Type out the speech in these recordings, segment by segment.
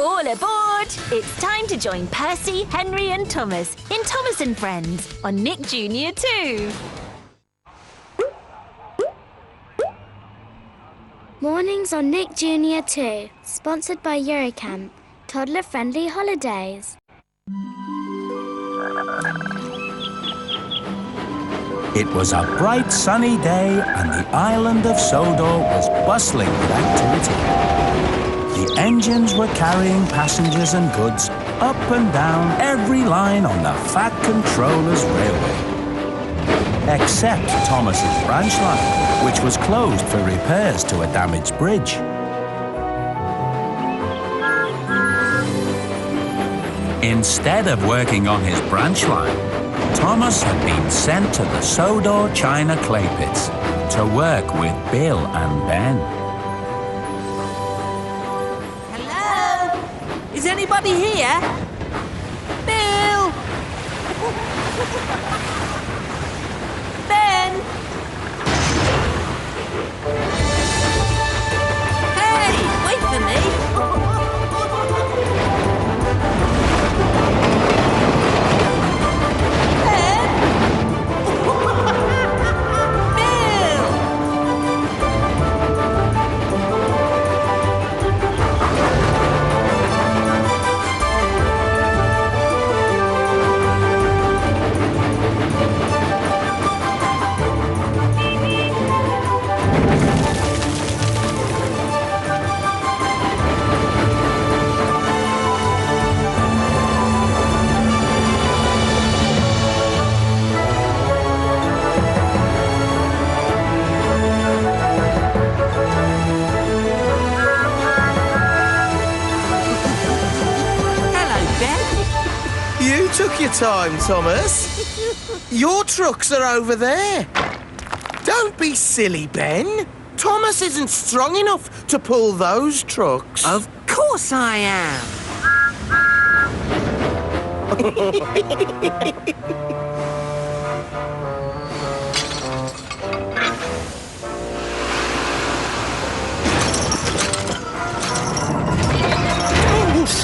All aboard! It's time to join Percy, Henry and Thomas in Thomas and Friends on Nick Jr. 2. Mornings on Nick Jr. 2, sponsored by Eurocamp, toddler-friendly holidays. It was a bright sunny day and the island of Sodor was bustling with activity. The engines were carrying passengers and goods up and down every line on the Fat Controller's railway. Except Thomas's branch line, which was closed for repairs to a damaged bridge. Instead of working on his branch line, Thomas had been sent to the Sodor China clay pits to work with Bill and Ben. Hello? Is anybody here? Bill! Ben! Hey, wait for me! Took your time, Thomas. Your trucks are over there. Don't be silly, Ben. Thomas isn't strong enough to pull those trucks. Of course I am.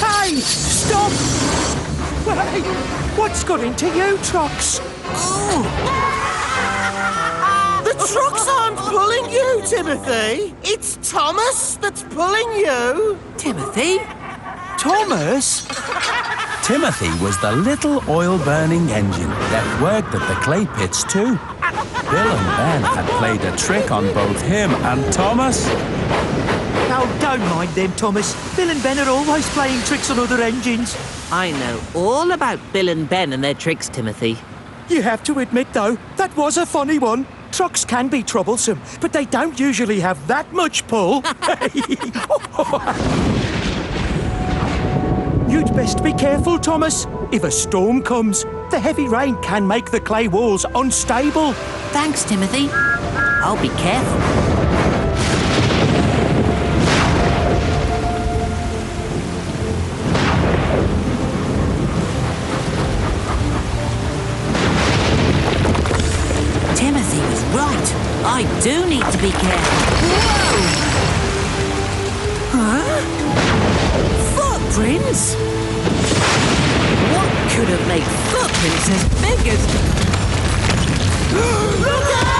Hey! Stop! Hey, what's got into you trucks? The trucks aren't pulling you, Timothy. It's Thomas that's pulling you. Timothy? Thomas? Timothy was the little oil-burning engine that worked at the clay pits too. Bill and Ben had played a trick on both him and Thomas. Oh, don't mind them, Thomas. Bill and Ben are always playing tricks on other engines. I know all about Bill and Ben and their tricks, Timothy. You have to admit, though, that was a funny one. Trucks can be troublesome, but they don't usually have that much pull. You'd best be careful, Thomas. If a storm comes, the heavy rain can make the clay walls unstable. Thanks, Timothy. I'll be careful. Timothy was right. I do need to be careful. Whoa! Huh? Footprints? What could have made footprints as big as... Look out!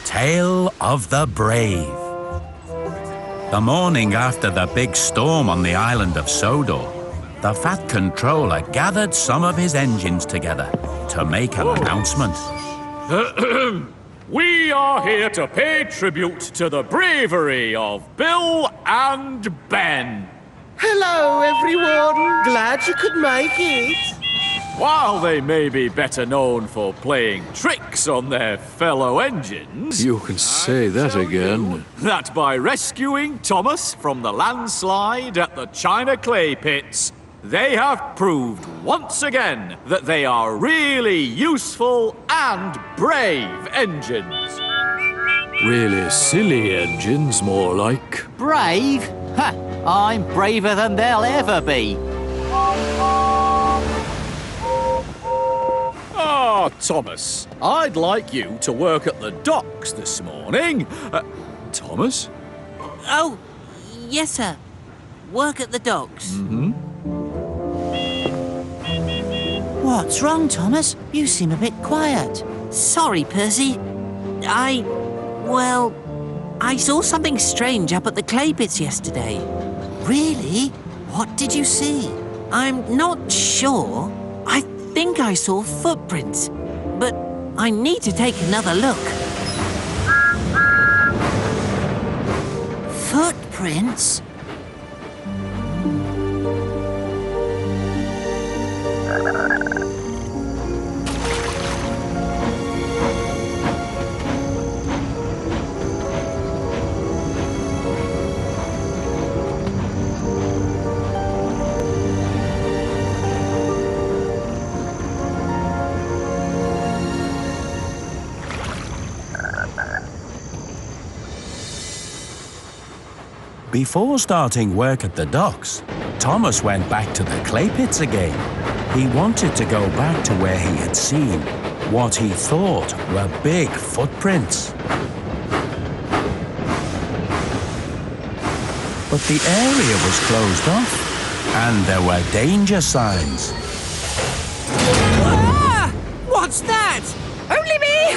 Tale of the Brave. The morning after the big storm on the island of Sodor, the Fat Controller gathered some of his engines together to make an announcement. We are here to pay tribute to the bravery of Bill and Ben. Hello, everyone. Glad you could make it. While they may be better known for playing tricks on their fellow engines, You can say that again. that by rescuing Thomas from the landslide at the China Clay Pits, they have proved once again that they are really useful and brave engines. Really silly engines, more like. Brave? Ha! I'm braver than they'll ever be. Ah, Thomas, I'd like you to work at the docks this morning. Thomas? Oh, yes, sir. Work at the docks. What's wrong, Thomas? You seem a bit quiet. Sorry, Percy. I saw something strange up at the clay pits yesterday. Really? What did you see? I'm not sure. I think I saw footprints, but I need to take another look. Footprints? Before starting work at the docks, Thomas went back to the clay pits again. He wanted to go back to where he had seen what he thought were big footprints. But the area was closed off, and there were danger signs. Ah! What's that? Only me!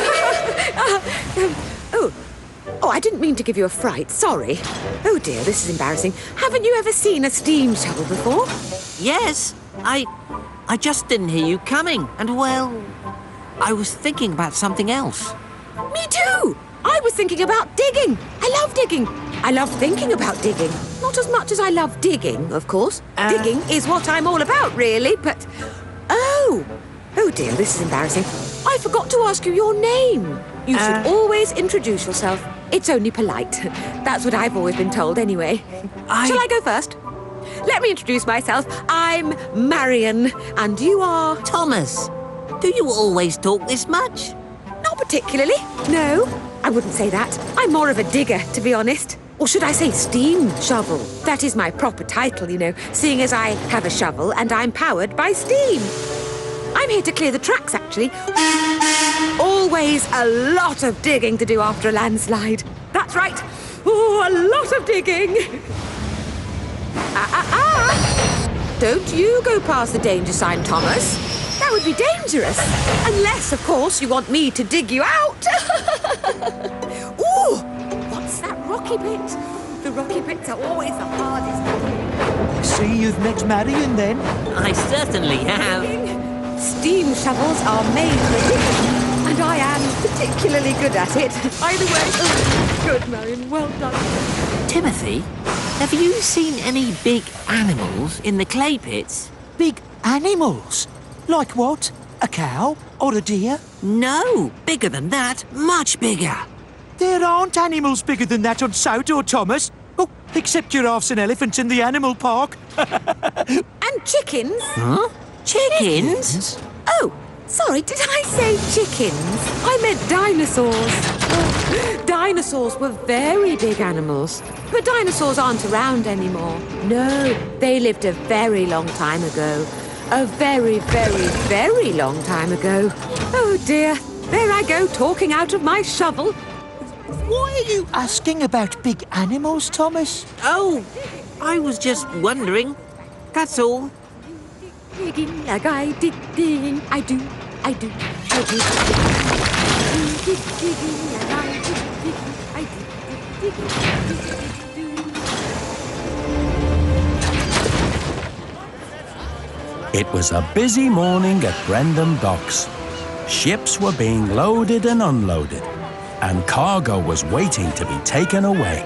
Oh, I didn't mean to give you a fright. Sorry. Oh dear, this is embarrassing. Haven't you ever seen a steam shovel before? Yes, I just didn't hear you coming, and well, I was thinking about something else. Me too! I was thinking about digging. I love digging. I love thinking about digging. Not as much as I love digging, of course. Digging is what I'm all about, really, but... Oh dear, this is embarrassing. I forgot to ask you your name. You should always introduce yourself. It's only polite. That's what I've always been told, anyway. Shall I go first? Let me introduce myself. I'm Marion, and you are... Thomas, do you always talk this much? Not particularly, no. I wouldn't say that. I'm more of a digger, to be honest. Or should I say steam shovel? That is my proper title, you know, seeing as I have a shovel and I'm powered by steam. I'm here to clear the tracks, actually. Always a lot of digging to do after a landslide. That's right. Oh, a lot of digging. Don't you go past the danger sign, Thomas. That would be dangerous. Unless, of course, you want me to dig you out. Ooh, what's that rocky bit? The rocky bits are always the hardest. See you've met Marion then? I certainly have. Steam shovels are made for digging, and I am particularly good at it. Either way, good, Marion, well done. Timothy, have you seen any big animals in the clay pits? Big animals? Like what? A cow or a deer? No, bigger than that, much bigger. There aren't animals bigger than that on Sodor, Thomas. Oh, except giraffes and elephants in the animal park. And chickens. Huh? Chickens? Oh, sorry, did I say chickens? I meant dinosaurs. Oh, dinosaurs were very big animals. But dinosaurs aren't around anymore. No, they lived a very long time ago. A very, very, very long time ago. Oh dear, there I go talking out of my shovel. Why are you asking about big animals, Thomas? Oh, I was just wondering. That's all. Digging like I did digging. I do. Digging like I did digging. I do. It was a busy morning at Brendam Docks. Ships were being loaded and unloaded, and cargo was waiting to be taken away.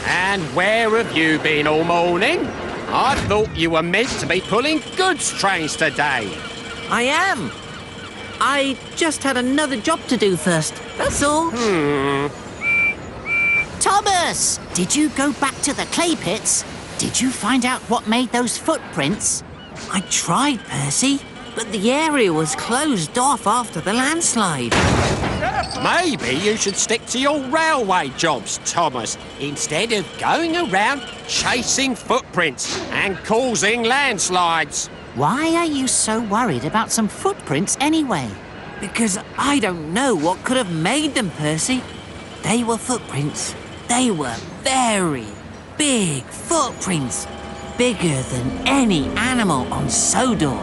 And where have you been all morning? I thought you were meant to be pulling goods trains today. I am. I just had another job to do first, that's all. Thomas, did you go back to the clay pits? Did you find out what made those footprints? I tried, Percy, but the area was closed off after the landslide. Maybe you should stick to your railway jobs, Thomas, instead of going around chasing footprints and causing landslides. Why are you so worried about some footprints anyway? Because I don't know what could have made them, Percy. They were footprints. They were very big footprints. Bigger than any animal on Sodor.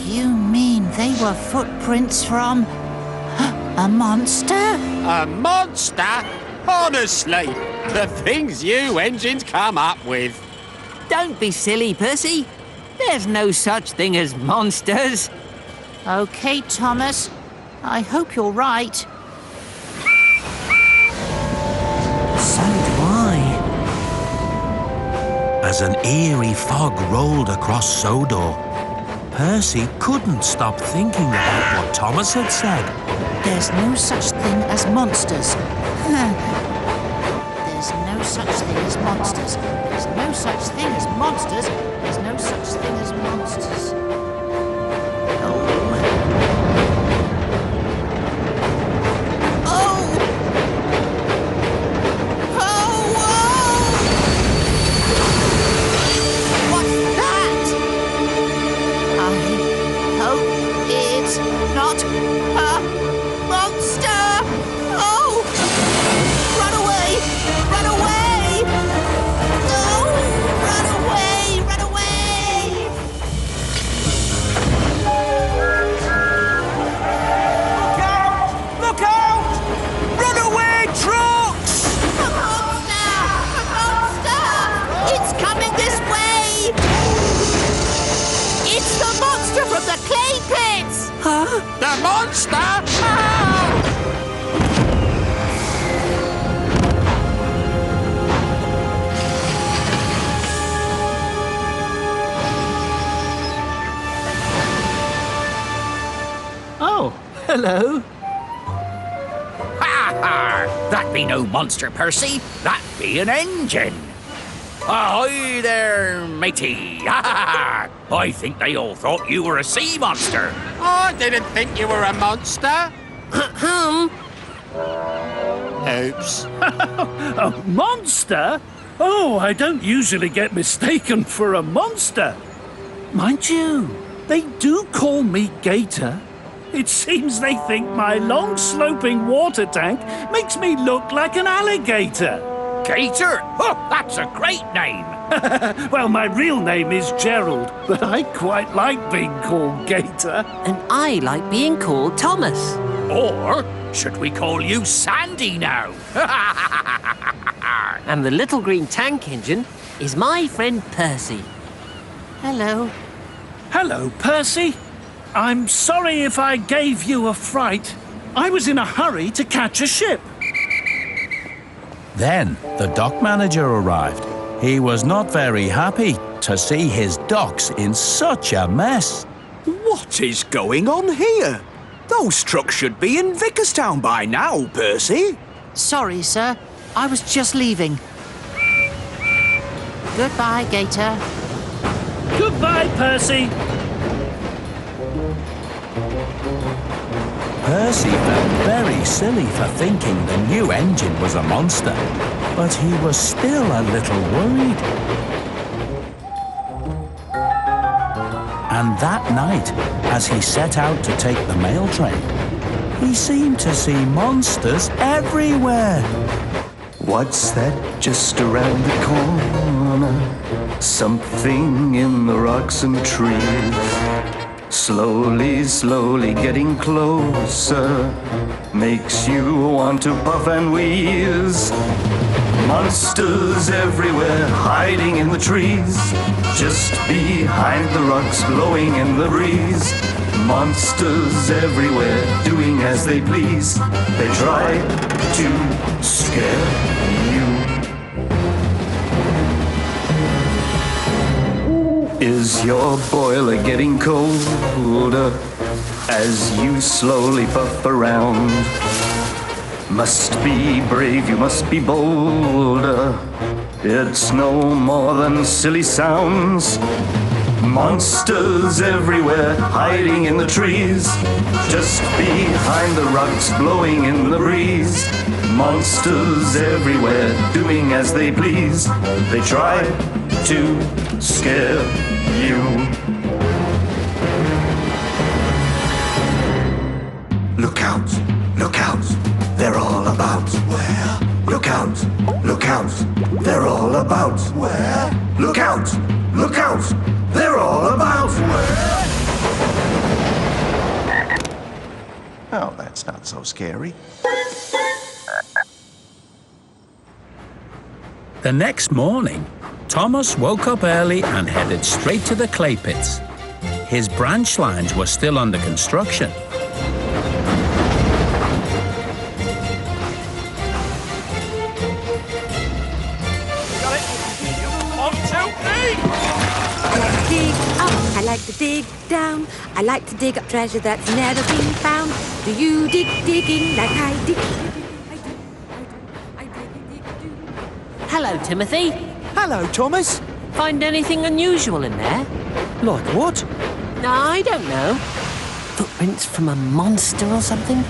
You mean they were footprints from a monster? A monster? Honestly, the things you engines come up with. Don't be silly, Percy. There's no such thing as monsters. Okay, Thomas. I hope you're right. So do I. As an eerie fog rolled across Sodor, Percy couldn't stop thinking about what Thomas had said. There's no such thing as monsters. There's no such thing as monsters. There's no such thing as monsters. There's no such thing as monsters. The monster? Oh, hello. Ha ha! That be no monster, Percy. That be an engine. Ahoy there, matey! Ha ha! I think they all thought you were a sea monster. I didn't think you were a monster. Oops. A monster? Oh, I don't usually get mistaken for a monster. Mind you, they do call me Gator. It seems they think my long sloping water tank makes me look like an alligator. Gator? Oh, that's a great name. Well, my real name is Gerald, but I quite like being called Gator. And I like being called Thomas. Or should we call you Sandy now? And the little green tank engine is my friend Percy. Hello. Hello, Percy. I'm sorry if I gave you a fright. I was in a hurry to catch a ship. Then the dock manager arrived. He was not very happy to see his docks in such a mess. What is going on here? Those trucks should be in Vickerstown by now, Percy. Sorry, sir. I was just leaving. Goodbye, Gator. Goodbye, Percy. Percy felt very silly for thinking the new engine was a monster, but he was still a little worried. And that night, as he set out to take the mail train, he seemed to see monsters everywhere. What's that just around the corner? Something in the rocks and trees. Slowly, slowly getting closer. Makes you want to puff and wheeze. Monsters everywhere, hiding in the trees, just behind the rocks, blowing in the breeze. Monsters everywhere, doing as they please. They try to scare you. Is your boiler getting colder as you slowly puff around? Must be brave, you must be bolder. It's no more than silly sounds. Monsters everywhere, hiding in the trees, just behind the rocks, blowing in the breeze. Monsters everywhere, doing as they please. They try to scare you. Look out, look out, they're all about. Where? Look out, they're all about. Where? Look out, they're all about. Where? Oh, that's not so scary. The next morning, Thomas woke up early and headed straight to the clay pits. His branch lines were still under construction. Dig up, I like to dig down. I like to dig up treasure that's never been found. Do you dig digging like I dig? Hello, Timothy. Hello, Thomas. Find anything unusual in there? Like what? No, I don't know. Footprints from a monster or something?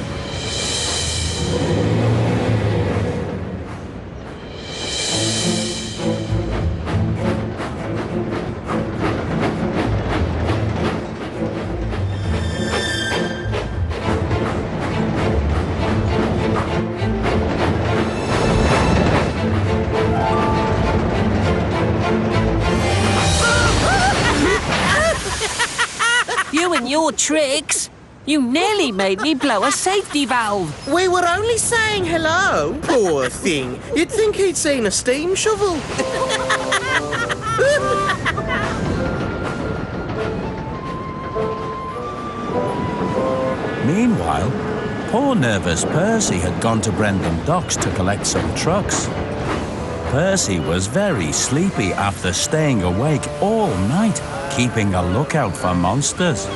You and your tricks! You nearly made me blow a safety valve! We were only saying hello, poor thing. You'd think he'd seen a steam shovel. Meanwhile, poor nervous Percy had gone to Brendam Docks to collect some trucks. Percy was very sleepy after staying awake all night, keeping a lookout for monsters.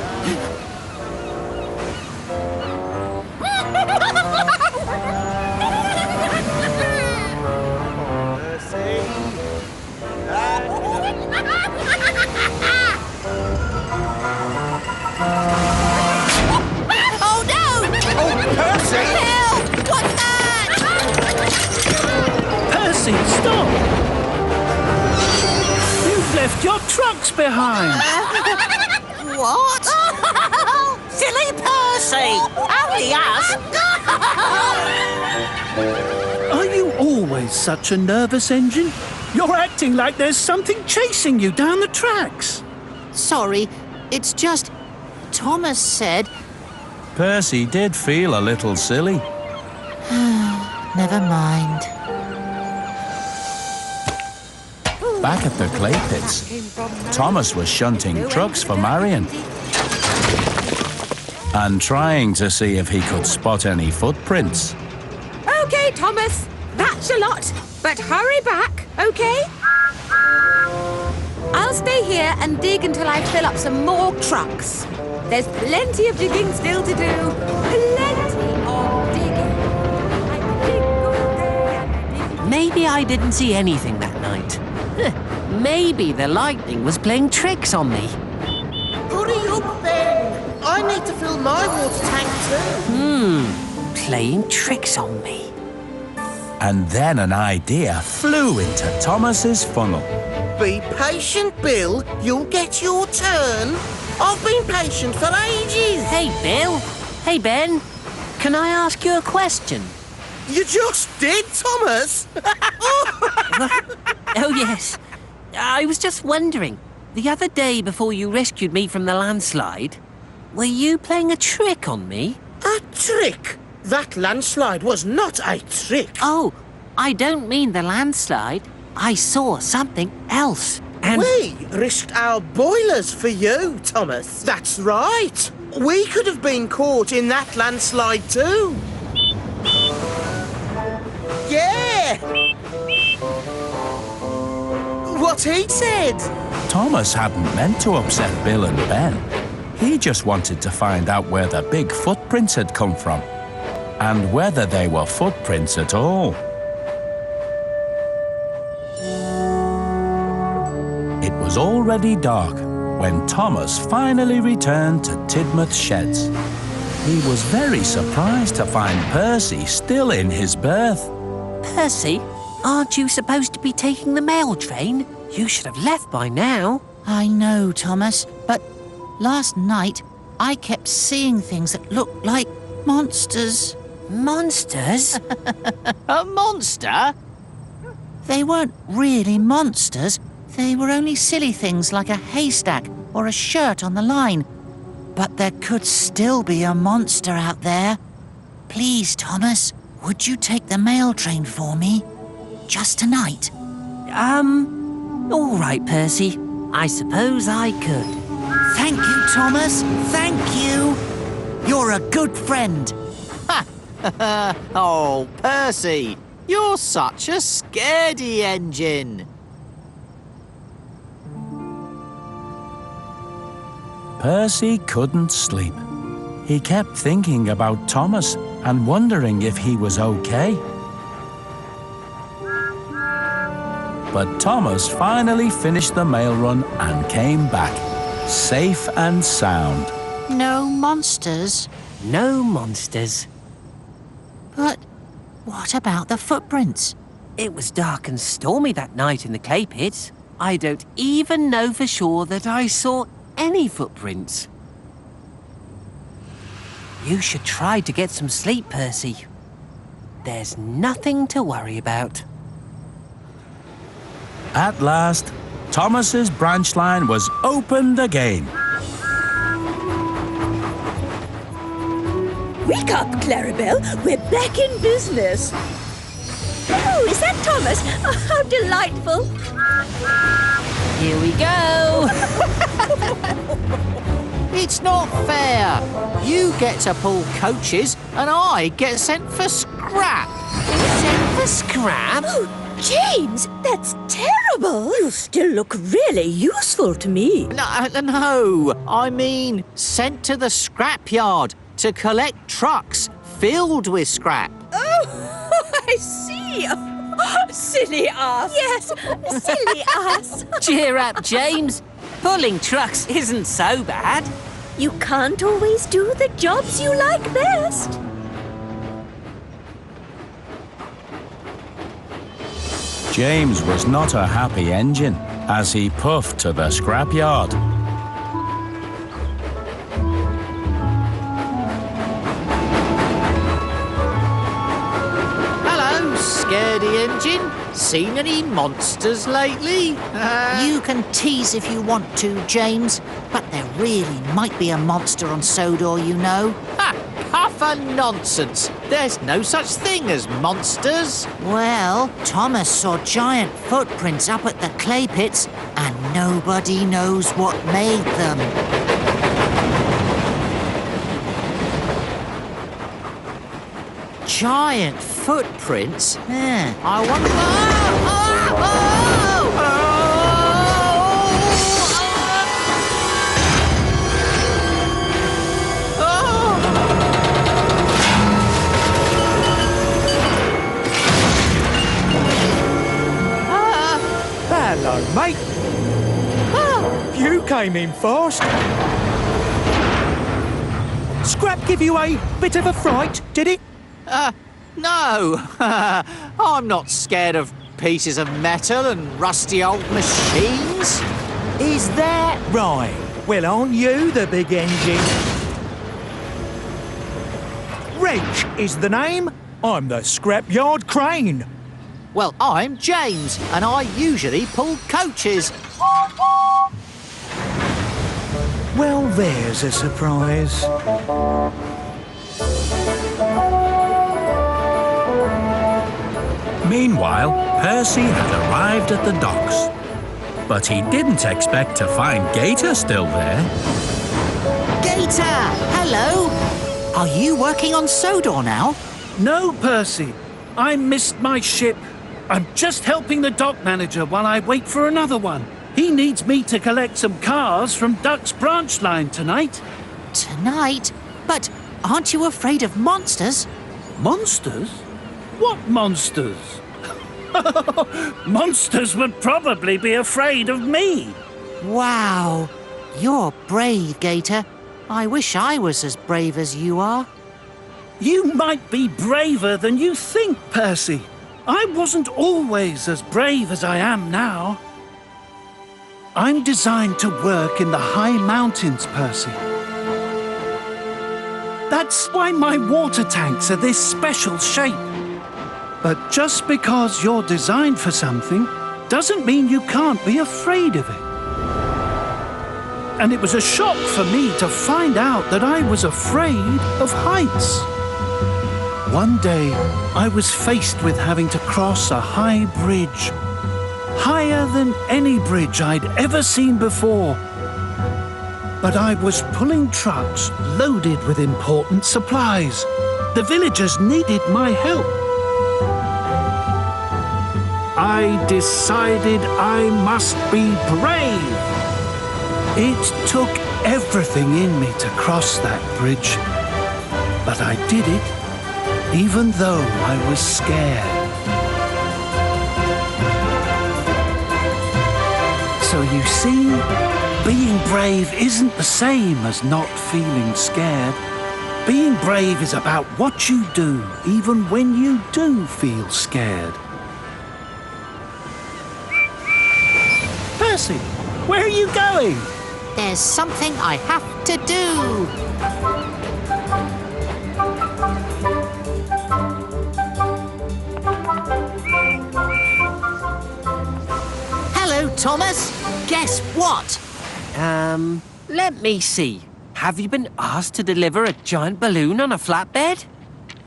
Oh no! Oh, Percy! Help! What's that? Percy, stop! You've left your trucks behind! What? Silly Percy! Only us! Are you always such a nervous engine? You're acting like there's something chasing you down the tracks. Sorry, it's just Thomas said. Percy did feel a little silly. Never mind. Back at the clay pits, Thomas was shunting trucks for Marion and trying to see if he could spot any footprints. Okay, Thomas, that's a lot, but hurry back, okay? I'll stay here and dig until I fill up some more trucks. There's plenty of digging still to do. Plenty of digging. I dig all day and I dig. Maybe I didn't see anything that night. Maybe the lightning was playing tricks on me. Hurry up, Ben! I need to fill my water tank too. Playing tricks on me. And then an idea flew into Thomas's funnel. Be patient, Bill. You'll get your turn. I've been patient for ages. Hey, Bill. Hey, Ben. Can I ask you a question? You just did, Thomas. Oh, yes. I was just wondering. The other day before you rescued me from the landslide, were you playing a trick on me? A trick? That landslide was not a trick. Oh, I don't mean the landslide. I saw something else. And We risked our boilers for you, Thomas. That's right. We could have been caught in that landslide too. Yeah! What he said. Thomas hadn't meant to upset Bill and Ben. He just wanted to find out where the big footprints had come from, and whether they were footprints at all. It was already dark when Thomas finally returned to Tidmouth Sheds. He was very surprised to find Percy still in his berth. Percy, aren't you supposed to be taking the mail train? You should have left by now. I know, Thomas, but last night I kept seeing things that looked like monsters. Monsters? A monster? They weren't really monsters. They were only silly things like a haystack or a shirt on the line. But there could still be a monster out there. Please, Thomas, would you take the mail train for me? Just tonight? All right, Percy. I suppose I could. Thank you, Thomas. Thank you. You're a good friend. Oh, Percy, you're such a scaredy engine. Percy couldn't sleep. He kept thinking about Thomas and wondering if he was okay. But Thomas finally finished the mail run and came back, safe and sound. No monsters? No monsters. But what about the footprints? It was dark and stormy that night in the clay pits. I don't even know for sure that I saw any footprints. You should try to get some sleep, Percy. There's nothing to worry about. At last, Thomas's branch line was opened again. Wake up, Clarabelle. We're back in business. Oh, is that Thomas? Oh, how delightful. Here we go. It's not fair. You get to pull coaches and I get sent for scrap. Sent for scrap? Oh, James, that's terrible. You still look really useful to me. No, I mean sent to the scrapyard to collect trucks filled with scrap. Oh, I see. Oh, silly ass. Yes, silly ass. Cheer up, James. Pulling trucks isn't so bad. You can't always do the jobs you like best. James was not a happy engine as he puffed to the scrapyard. Hello, scaredy engine. Seen any monsters lately? You can tease if you want to, James, but there really might be a monster on Sodor, you know. Ha! Puff and nonsense. There's no such thing as monsters. Well, Thomas saw giant footprints up at the clay pits, and nobody knows what made them. Giant footprints? Yeah. I wonder... Hello, mate. You came in fast. Scrap give you a bit of a fright, did it? No. I'm not scared of pieces of metal and rusty old machines. Is that right? Well, aren't you the big engine? Reg is the name. I'm the scrapyard crane. Well, I'm James, and I usually pull coaches. Well, there's a surprise. Meanwhile, Percy had arrived at the docks. But he didn't expect to find Gator still there. Gator! Hello! Are you working on Sodor now? No, Percy. I missed my ship. I'm just helping the dock manager while I wait for another one. He needs me to collect some cars from Duck's branch line tonight. Tonight? But aren't you afraid of monsters? Monsters? What monsters? Monsters would probably be afraid of me. Wow. You're brave, Gator. I wish I was as brave as you are. You might be braver than you think, Percy. I wasn't always as brave as I am now. I'm designed to work in the high mountains, Percy. That's why my water tanks are this special shape. But just because you're designed for something doesn't mean you can't be afraid of it. And it was a shock for me to find out that I was afraid of heights. One day, I was faced with having to cross a high bridge, higher than any bridge I'd ever seen before. But I was pulling trucks loaded with important supplies. The villagers needed my help. I decided I must be brave. It took everything in me to cross that bridge. But I did it, even though I was scared. So you see, being brave isn't the same as not feeling scared. Being brave is about what you do, even when you do feel scared. Percy, where are you going? There's something I have to do. Hello, Thomas. Guess what? Let me see. Have you been asked to deliver a giant balloon on a flatbed?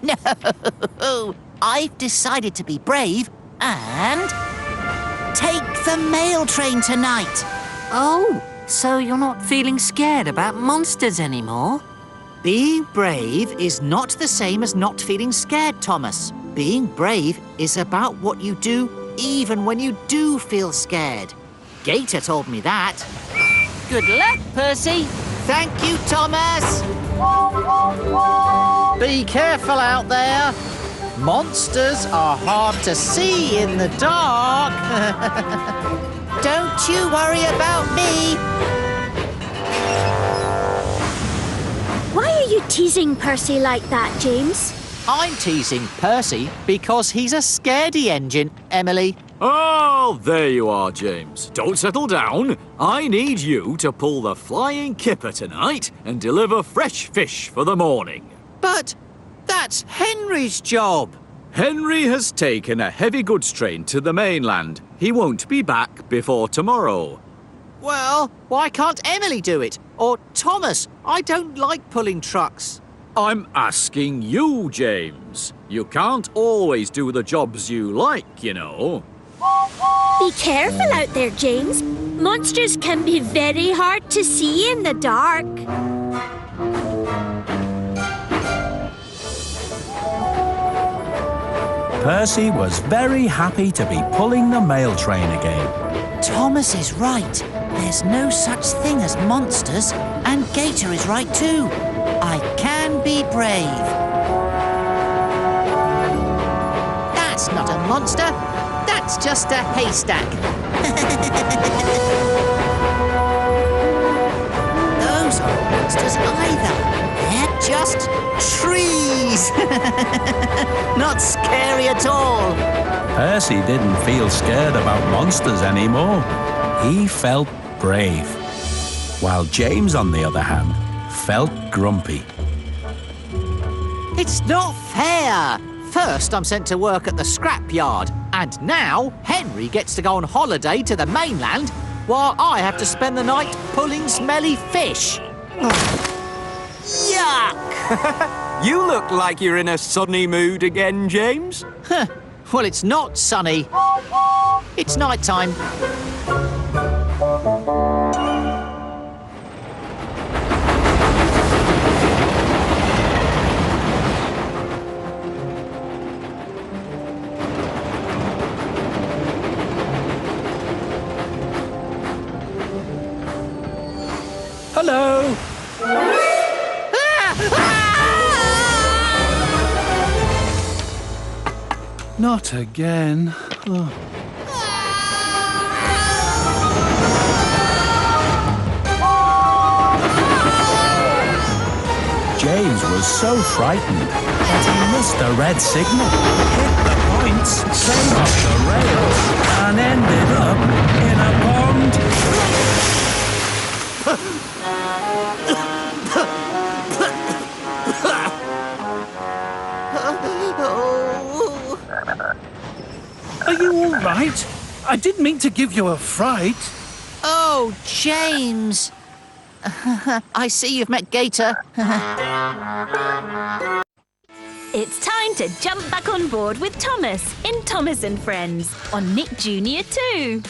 No, I've decided to be brave and take the mail train tonight. Oh, so you're not feeling scared about monsters anymore? Being brave is not the same as not feeling scared, Thomas. Being brave is about what you do even when you do feel scared. Gator told me that. Good luck, Percy. Thank you, Thomas. Be careful out there. Monsters are hard to see in the dark. Don't you worry about me. Why are you teasing Percy like that, James? I'm teasing Percy because he's a scaredy engine, Emily. Oh, there you are, James. Don't settle down. I need you to pull the flying kipper tonight and deliver fresh fish for the morning. But that's Henry's job. Henry has taken a heavy goods train to the mainland. He won't be back before tomorrow. Well, why can't Emily do it? Or Thomas? I don't like pulling trucks. I'm asking you, James. You can't always do the jobs you like, you know. Be careful out there, James. Monsters can be very hard to see in the dark. Percy was very happy to be pulling the mail train again. Thomas is right. There's no such thing as monsters, and Gator is right too. I can be brave. That's not a monster. That's just a haystack. Those aren't monsters either. They're just trees. Not scary at all. Percy didn't feel scared about monsters anymore. He felt brave. While James, on the other hand, felt grumpy. It's not fair. First, I'm sent to work at the scrapyard, and now Henry gets to go on holiday to the mainland while I have to spend the night pulling smelly fish. Yuck! You look like you're in a sunny mood again, James. Well, it's not sunny. It's night time. Hello. Not again. Oh. James was so frightened that he missed the red signal, hit the points, sailed off the rails, and ended up in a pond. Are you all right? I didn't mean to give you a fright. Oh, James. I see you've met Gator. It's time to jump back on board with Thomas in Thomas and Friends on Nick Jr. 2.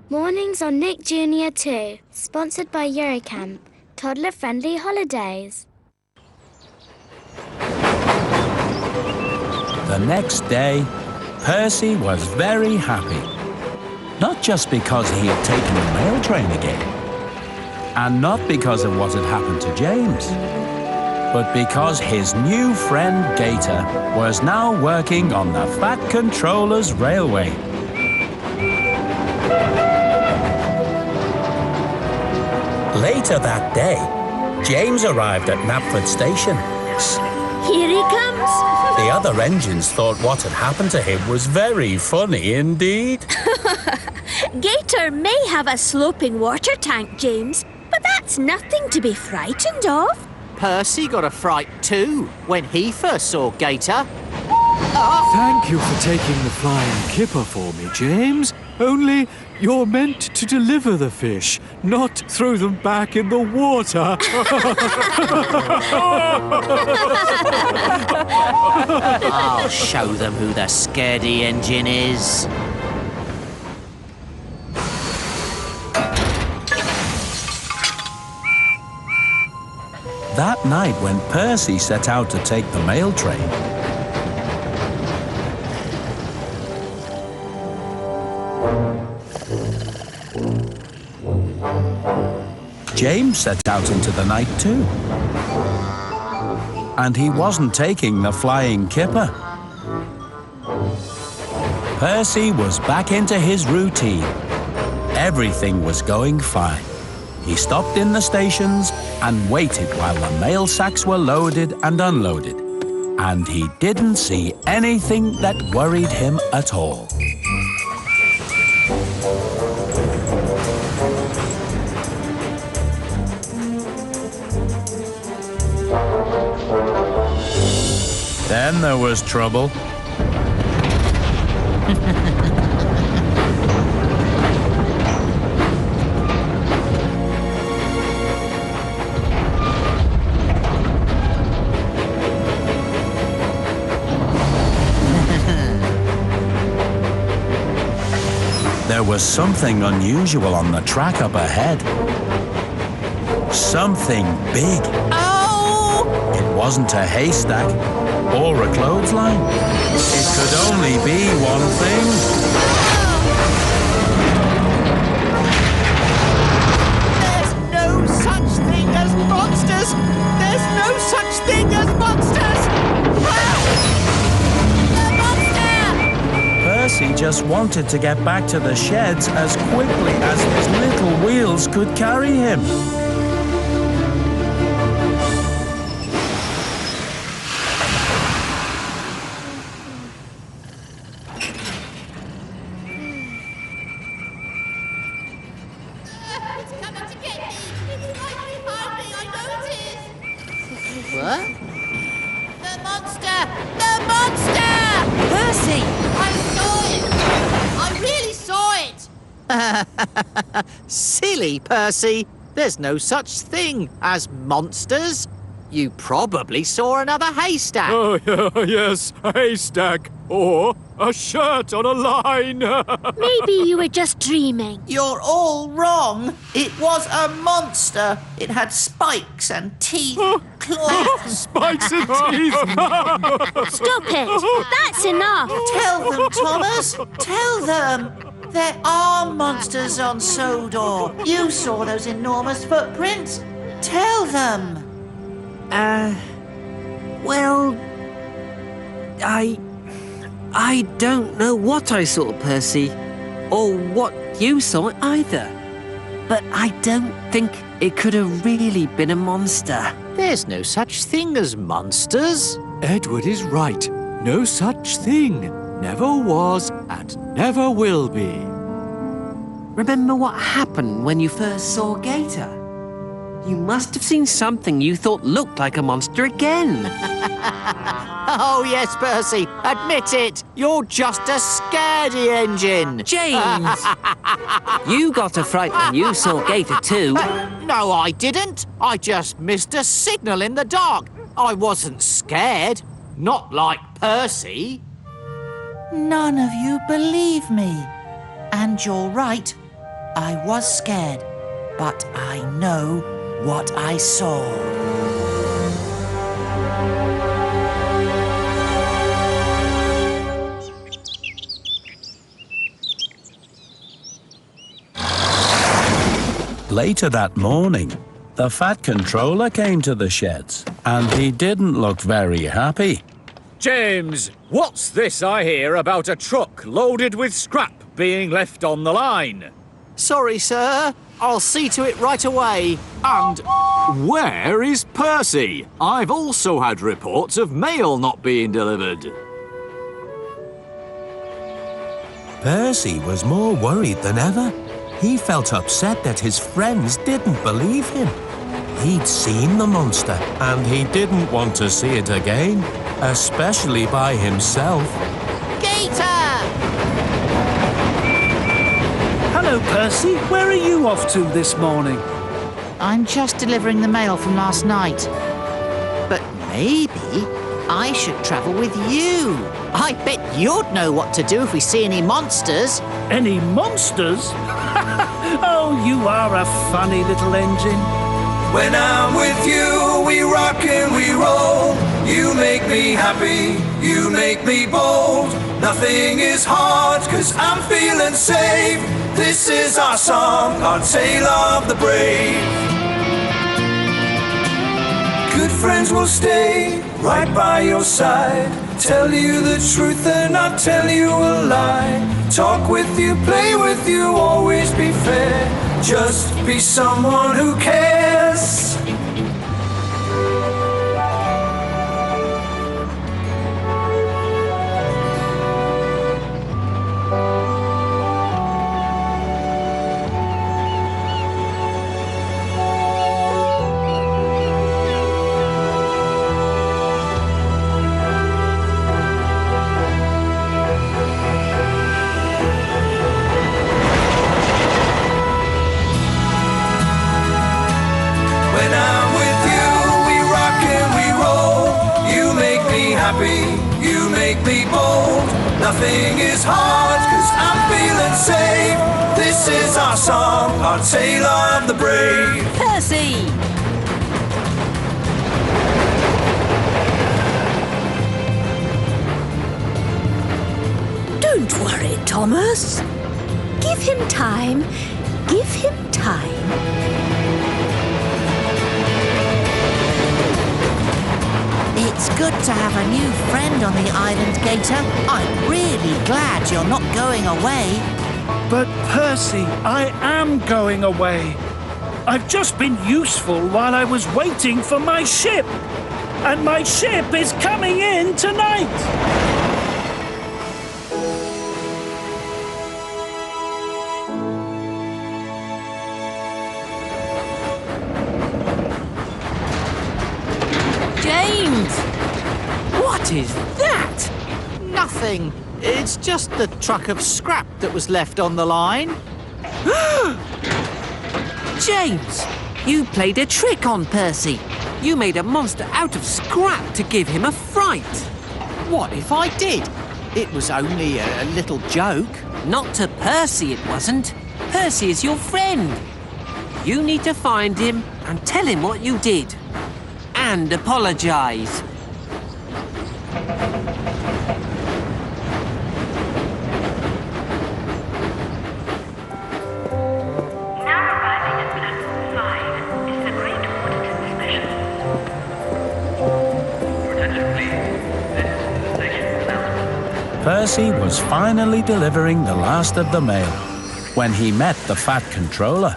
Mornings on Nick Jr. 2, sponsored by Eurocamp, toddler-friendly holidays. The next day, Percy was very happy. Not just because he had taken the mail train again, and not because of what had happened to James, but because his new friend Gator was now working on the Fat Controllers Railway. Later that day, James arrived at Knapford Station. Here he comes. The other engines thought what had happened to him was very funny indeed. Gator may have a sloping water tank, James, but that's nothing to be frightened of. Percy got a fright too when he first saw Gator. Thank you for taking the flying kipper for me, James. Only you're meant to deliver the fish, not throw them back in the water. I'll show them who the scaredy engine is. That night when Percy set out to take the mail train, James set out into the night too. And he wasn't taking the flying kipper. Percy was back into his routine. Everything was going fine. He stopped in the stations and waited while the mail sacks were loaded and unloaded. And he didn't see anything that worried him at all. Then there was trouble. There was something unusual on the track up ahead. Something big. Oh! It wasn't a haystack or a clothesline. It could only be one thing. There's no such thing as monsters! There's no such thing as monsters! Percy just wanted to get back to the sheds as quickly as his little wheels could carry him. What? The monster! The monster! Percy! I saw it! I really saw it! Silly Percy. There's no such thing as monsters. You probably saw another haystack. Oh, yes, a haystack. Or a shirt on a line. Maybe you were just dreaming. You're all wrong. It was a monster. It had spikes and teeth, claws. Spikes and teeth. Stop it! That's enough! Tell them, Thomas. Tell them. There are monsters on Sodor. You saw those enormous footprints. Tell them. Well, I don't know what I saw, Percy, or what you saw either. But I don't think it could have really been a monster. There's no such thing as monsters. Edward is right. No such thing. Never was and never will be. Remember what happened when you first saw Gator? You must have seen something you thought looked like a monster again. Oh, yes, Percy. Admit it. You're just a scaredy engine. James! You got a fright when you saw Gator too. No, I didn't. I just missed a signal in the dark. I wasn't scared. Not like Percy. None of you believe me. And you're right. I was scared. But I know what I saw. Later that morning, the Fat Controller came to the sheds, and he didn't look very happy. James, what's this I hear about a truck loaded with scrap being left on the line? Sorry, sir. I'll see to it right away. And where is Percy? I've also had reports of mail not being delivered. Percy was more worried than ever. He felt upset that his friends didn't believe him. He'd seen the monster, and he didn't want to see it again, especially by himself. Gator! Hello, Percy. Where are you off to this morning? I'm just delivering the mail from last night. But maybe I should travel with you. I bet you'd know what to do if we see any monsters. Any monsters? Oh, you are a funny little engine. When I'm with you, we rock and we roll. You make me happy, you make me bold. Nothing is hard, 'cause I'm feeling safe. This is our song, our tale of the brave. Good friends will stay right by your side. Tell you the truth and not tell you a lie. Talk with you, play with you, always be fair. Just be someone who cares. You make me bold. Nothing is hard, 'cause I'm feeling safe. This is our song, our tale of the brave. Percy! Don't worry, Thomas. Give him time. Give him time. It's good to have a new friend on the island, Gator. I'm really glad you're not going away. But Percy, I am going away. I've just been useful while I was waiting for my ship. And my ship is coming in tonight. What is that? Nothing. It's just the truck of scrap that was left on the line. James, you played a trick on Percy. You made a monster out of scrap to give him a fright. What if I did? It was only a little joke. Not to Percy, it wasn't. Percy is your friend. You need to find him and tell him what you did. And apologise. Percy was finally delivering the last of the mail when he met the Fat Controller.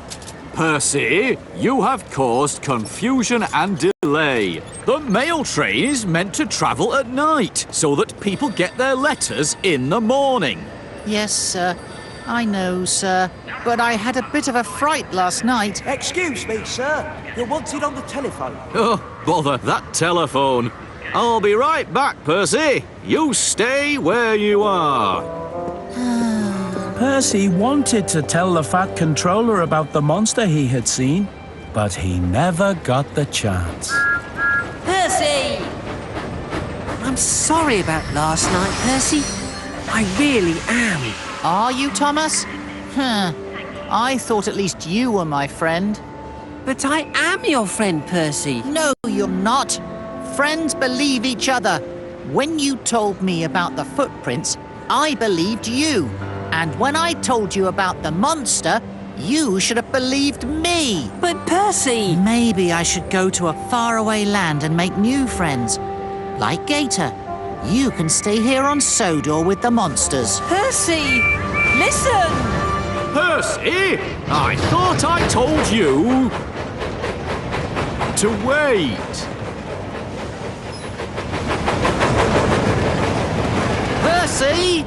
Percy, you have caused confusion and delay. The mail train is meant to travel at night so that people get their letters in the morning. Yes, sir. I know, sir. But I had a bit of a fright last night. Excuse me, sir. You're wanted on the telephone. Oh, bother that telephone. I'll be right back, Percy. You stay where you are. Percy wanted to tell the Fat Controller about the monster he had seen, but he never got the chance. Percy! I'm sorry about last night, Percy. I really am. Are you, Thomas? I thought at least you were my friend. But I am your friend, Percy. No, you're not. Friends believe each other. When you told me about the footprints, I believed you. And when I told you about the monster, you should have believed me. But Percy... Maybe I should go to a faraway land and make new friends. Like Gator. You can stay here on Sodor with the monsters. Percy! Listen! Percy, I thought I told you to wait. Percy!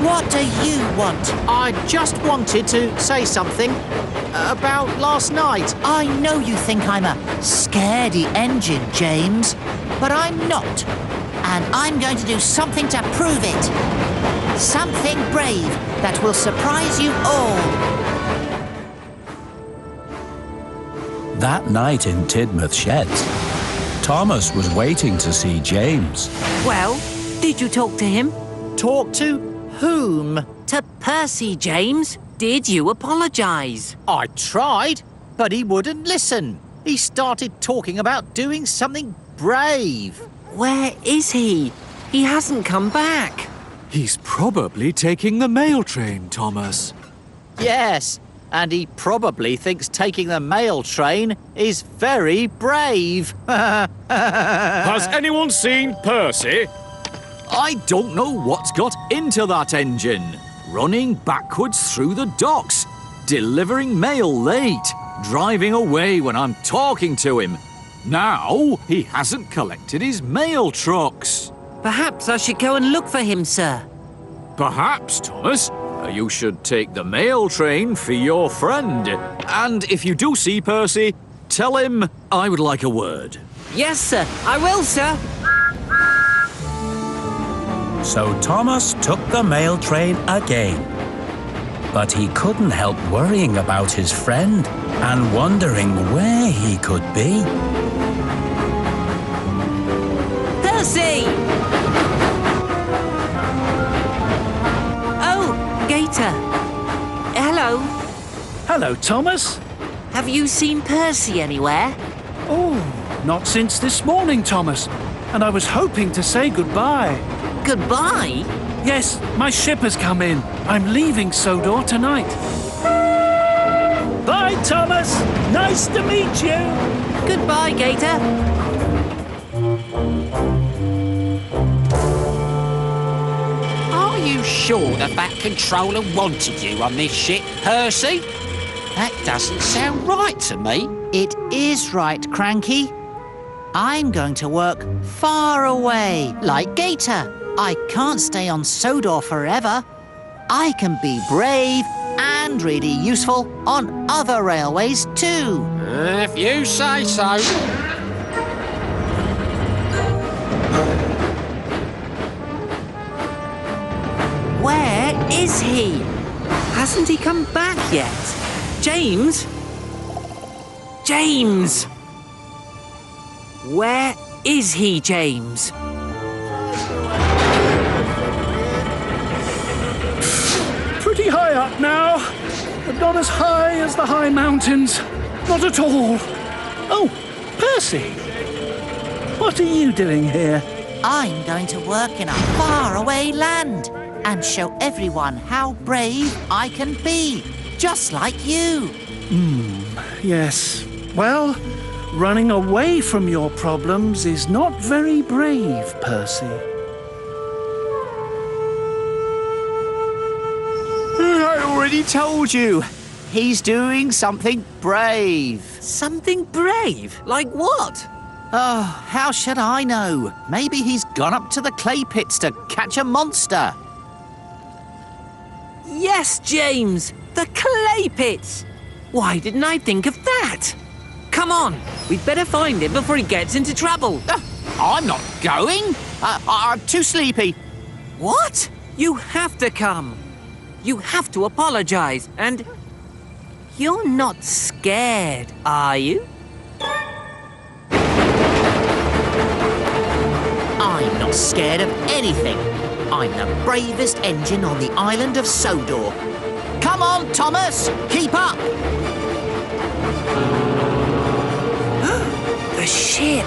What do you want? I just wanted to say something about last night. I know you think I'm a scaredy engine, James, but I'm not. And I'm going to do something to prove it. Something brave that will surprise you all. That night in Tidmouth Sheds, Thomas was waiting to see James. Well, did you talk to him? Talk to whom? To Percy, James. Did you apologise? I tried, but he wouldn't listen. He started talking about doing something brave. Where is he? He hasn't come back. He's probably taking the mail train, Thomas. Yes, and he probably thinks taking the mail train is very brave. Has anyone seen Percy? I don't know what's got into that engine. Running backwards through the docks, delivering mail late, driving away when I'm talking to him. Now he hasn't collected his mail trucks. Perhaps I should go and look for him, sir. Perhaps, Thomas, you should take the mail train for your friend. And if you do see Percy, tell him I would like a word. Yes, sir. I will, sir. So Thomas took the mail train again. But he couldn't help worrying about his friend and wondering where he could be. Percy! Oh, Gator. Hello. Hello, Thomas. Have you seen Percy anywhere? Oh, not since this morning, Thomas. And I was hoping to say goodbye. Goodbye? Yes, my ship has come in. I'm leaving Sodor tonight. Bye, Thomas. Nice to meet you. Goodbye, Gator. Are you sure the Fat Controller wanted you on this ship, Percy? That doesn't sound right to me. It is right, Cranky. I'm going to work far away, like Gator. I can't stay on Sodor forever. I can be brave and really useful on other railways too. If you say so. Where is he? Hasn't he come back yet? James? James! Where is he, James? Pretty high up now, but not as high as the high mountains. Not at all. Oh, Percy! What are you doing here? I'm going to work in a faraway land and show everyone how brave I can be, just like you. Yes. Well, running away from your problems is not very brave, Percy. I already told you. He's doing something brave. Something brave? Like what? Oh, how should I know? Maybe he's gone up to the clay pits to catch a monster. Yes, James! The clay pits! Why didn't I think of that? Come on, we'd better find him before he gets into trouble. I'm not going. I'm too sleepy. What? You have to come. You have to apologize, and you're not scared, are you? I'm not scared of anything. I'm the bravest engine on the island of Sodor. Come on, Thomas! Keep up! The ship!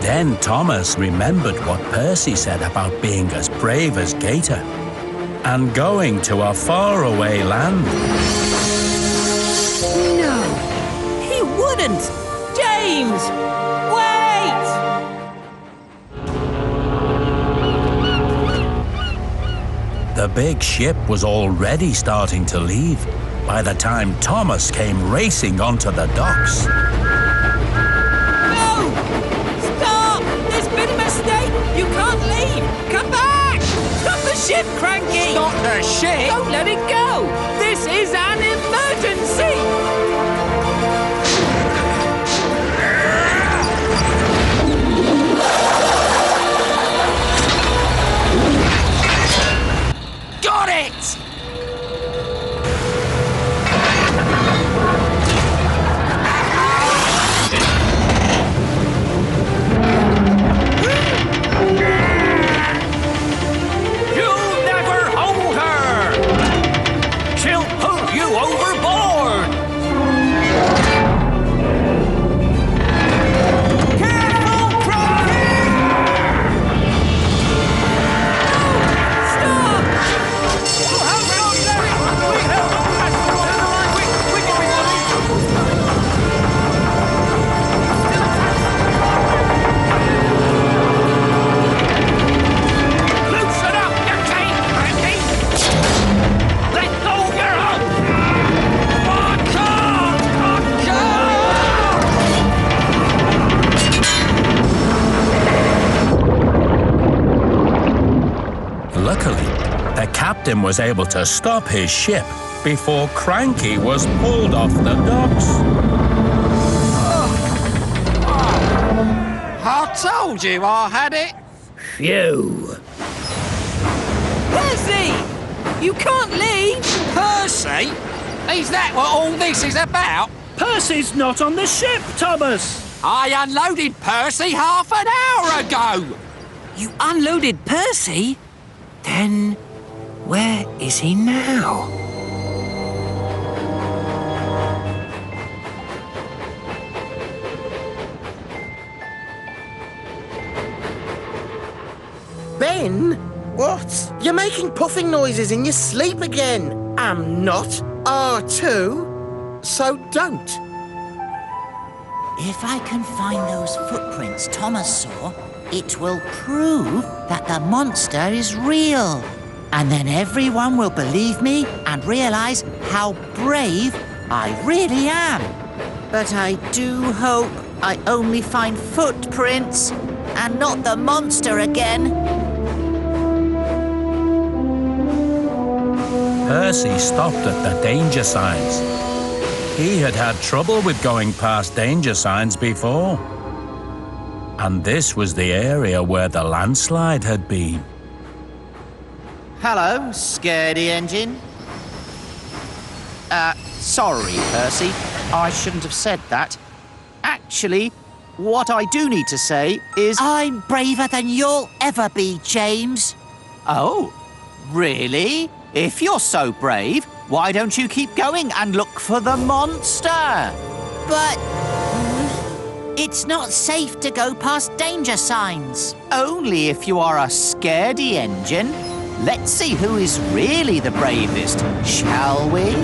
Then Thomas remembered what Percy said about being as brave as Gator and going to a faraway land. No! He wouldn't! James! Wait! The big ship was already starting to leave by the time Thomas came racing onto the docks. No! Stop! There's been a mistake! You can't leave! Come back! Stop the ship, Cranky! Stop the ship? Don't let it go! This is an emergency! Got it! You'll never hold her! She'll pull you overboard! Careful, Cranky! Stop! Loosen up your chain, Cranky! Let go your hook! Watch out! Watch out! Luckily, the captain was able to stop his ship before Cranky was pulled off the docks. I told you I had it. Phew. Percy! You can't leave! Percy? Is that what all this is about? Percy's not on the ship, Thomas! I unloaded Percy half an hour ago. You unloaded Percy? Then where is he now? Ben? What? You're making puffing noises in your sleep again. I'm not R2, so don't. If I can find those footprints Thomas saw, it will prove that the monster is real. And then everyone will believe me and realize how brave I really am. But I do hope I only find footprints and not the monster again. Percy stopped at the danger signs. He had had trouble with going past danger signs before. And this was the area where the landslide had been. Hello, scaredy engine. Sorry, Percy. I shouldn't have said that. Actually, what I do need to say is... I'm braver than you'll ever be, James. Oh, really? If you're so brave, why don't you keep going and look for the monster? But... it's not safe to go past danger signs. Only if you are a scaredy engine. Let's see who is really the bravest, shall we?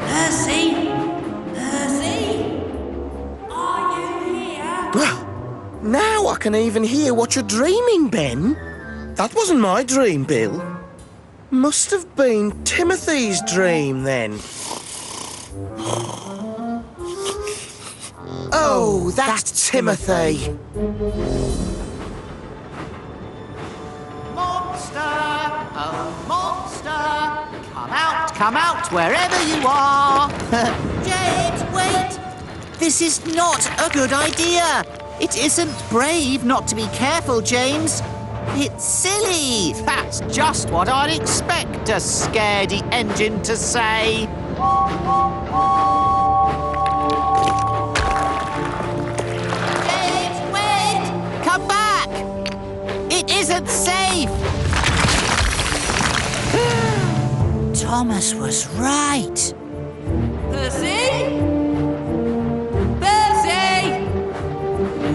Percy? Percy? Are you here? Well, now I can even hear what you're dreaming, Ben. That wasn't my dream, Bill. Must have been Timothy's dream, then. Oh, that's Timothy. Monster! Oh, monster! Come out, wherever you are! James, wait! This is not a good idea! It isn't brave not to be careful, James. It's silly! That's just what I'd expect a scaredy engine to say. James, wait! Come back! It isn't safe! Thomas was right. Percy? Percy?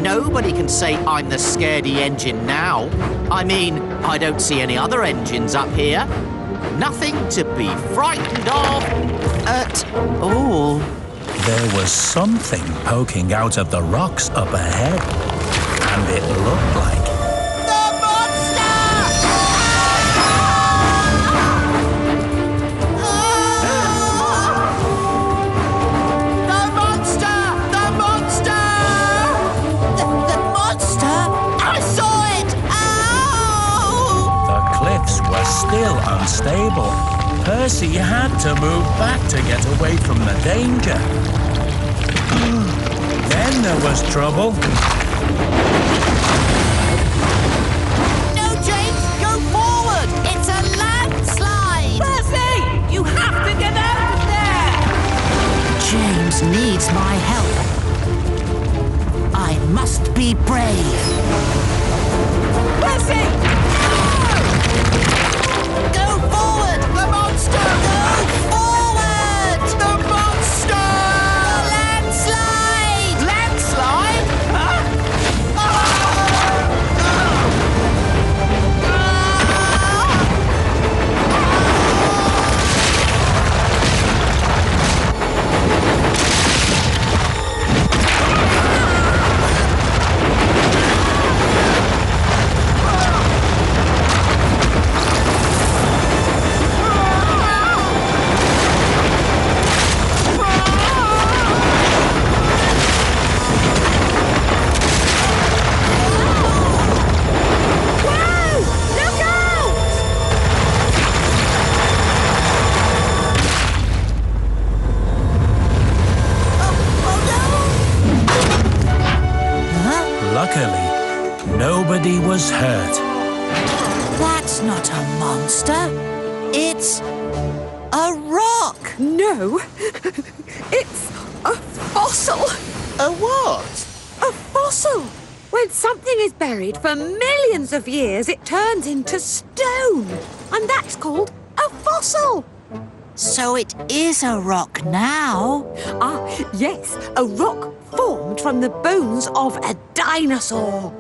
Nobody can say I'm the scaredy engine now. I mean, I don't see any other engines up here. Nothing to be frightened of at all. There was something poking out of the rocks up ahead, and it looked like... The monster! The monster! The monster! The monster? I saw it! Ow! The cliffs were still unstable. Percy had to move back to get away from the danger. Then there was trouble. No, James! Go forward! It's a landslide! Percy! You have to get out of there! James needs my help. I must be brave. Percy! Go forward! The monster! Go forward! The monster! The landslide! Landslide? Huh? Luckily, nobody was hurt. That's not a monster. It's a rock. No, it's a fossil. A what? A fossil. When something is buried for millions of years, it turns into stone. And that's called a fossil. So it is a rock now. Ah, yes, a rock formed from the bones of a dinosaur.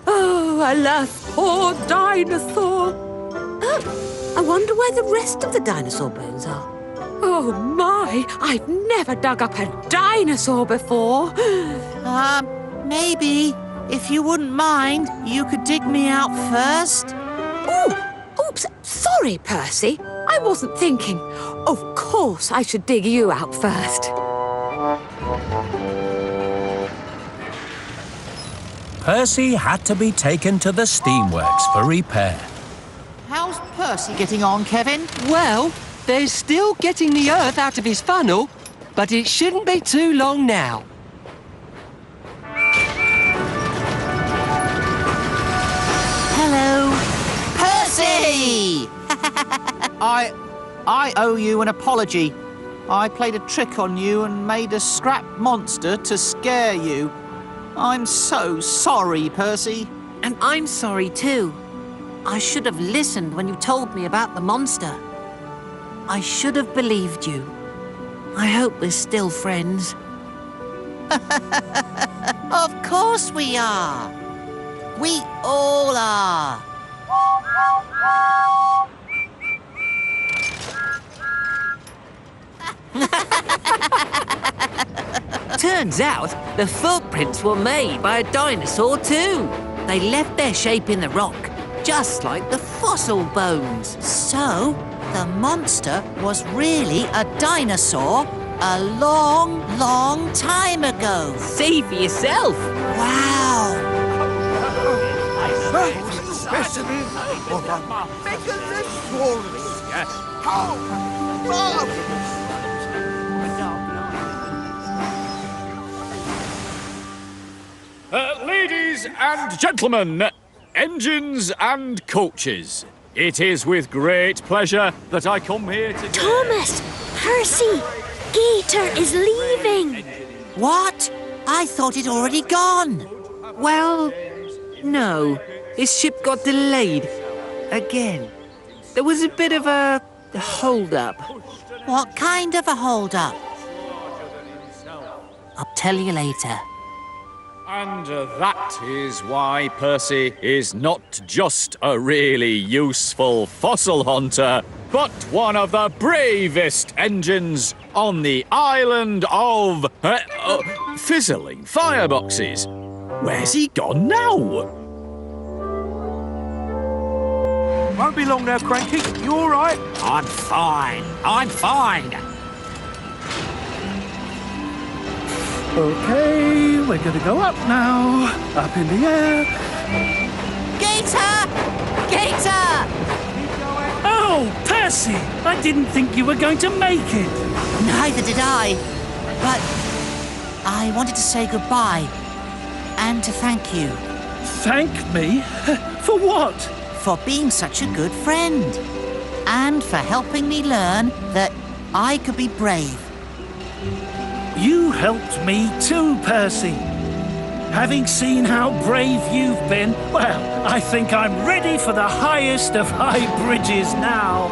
Oh, alas, poor dinosaur. Oh, I wonder where the rest of the dinosaur bones are. Oh, my, I've never dug up a dinosaur before. Maybe, if you wouldn't mind, you could dig me out first. Oops, sorry, Percy. I wasn't thinking. Of course I should dig you out first. Percy had to be taken to the steamworks for repair. How's Percy getting on, Kevin? Well, they're still getting the earth out of his funnel, but it shouldn't be too long now. I owe you an apology. I played a trick on you and made a scrap monster to scare you. I'm so sorry, Percy. And I'm sorry too. I should have listened when you told me about the monster. I should have believed you. I hope we're still friends. Of course we are. We all are. Turns out the footprints were made by a dinosaur too. They left their shape in the rock, just like the fossil bones. So, the monster was really a dinosaur a long, long time ago. See for yourself. Wow. Ladies and gentlemen, engines and coaches, it is with great pleasure that I come here to... Thomas! Percy! Gator is leaving! What? I thought it already gone. Well, no. His ship got delayed. Again. There was a bit of a hold-up. What kind of a hold-up? I'll tell you later. And that is why Percy is not just a really useful fossil hunter, but one of the bravest engines on the island of fizzling fireboxes. Where's he gone now? Won't be long now, Cranky. You all right? I'm fine. I'm fine. Okay, we're gonna go up now. Up in the air. Gator! Gator! Oh, Percy! I didn't think you were going to make it. Neither did I. But I wanted to say goodbye and to thank you. Thank me? For what? For being such a good friend. And for helping me learn that I could be brave. You helped me too, Percy. Having seen how brave you've been, well, I think I'm ready for the highest of high bridges now.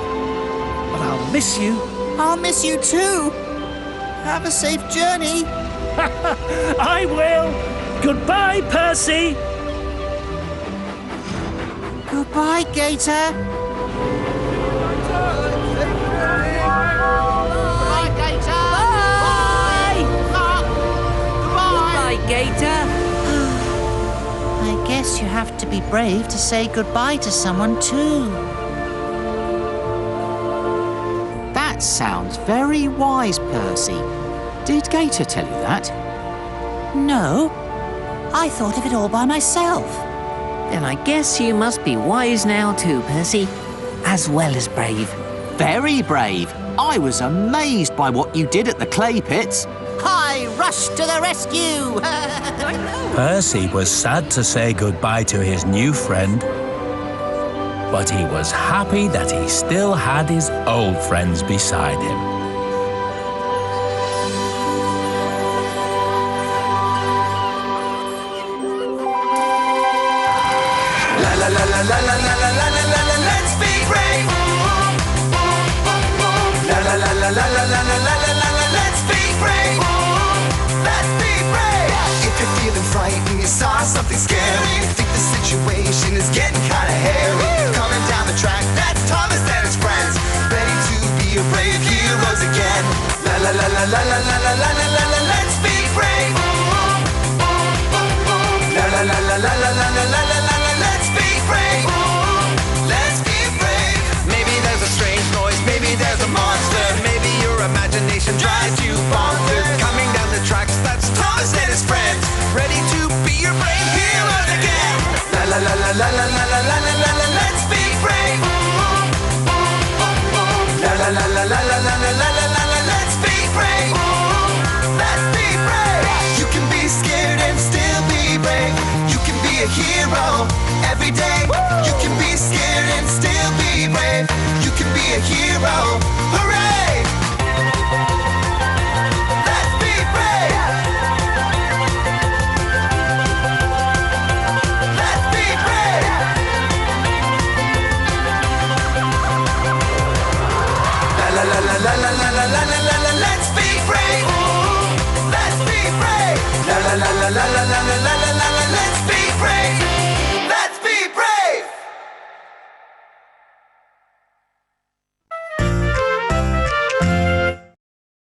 But I'll miss you. I'll miss you too. Have a safe journey. I will. Goodbye, Percy. Goodbye, Gator. Bye, Gator. Goodbye, Gator. I guess you have to be brave to say goodbye to someone too. That sounds very wise, Percy. Did Gator tell you that? No. I thought of it all by myself. Then I guess you must be wise now too, Percy. As well as brave. Very brave. I was amazed by what you did at the clay pits. I rushed to the rescue! Percy was sad to say goodbye to his new friend, but he was happy that he still had his old friends beside him. La la la la la la la la la la la la, let's be brave. La la la la la la la la la la la la, let's be brave. Let's be brave. If you're feeling frightened, you saw something scary, you think the situation is getting kinda hairy. Coming down the track, that's Thomas and his friends, ready to be a brave heroes again. La la la la la la la la la la la la, let's be brave. La la la la la la la la la la la la, let's be brave. Let's be brave. Maybe there's a strange noise, maybe there's a monster, maybe your imagination drives you bonkers. Coming down the tracks, that's Thomas and his friends, ready to be your brave heroes again. La la la la la la la la la la la la, let's be brave. La la la la la la la la la la la la, let's be brave. Let's be brave. You can be scared and still be brave. You can be a hero every day. You can be scared and still be brave. You can be a a hero. Hooray! Let's be brave! Let's be brave! La la la la la la la la la la la. Let's be brave! Let's be brave! La la la la la la la la.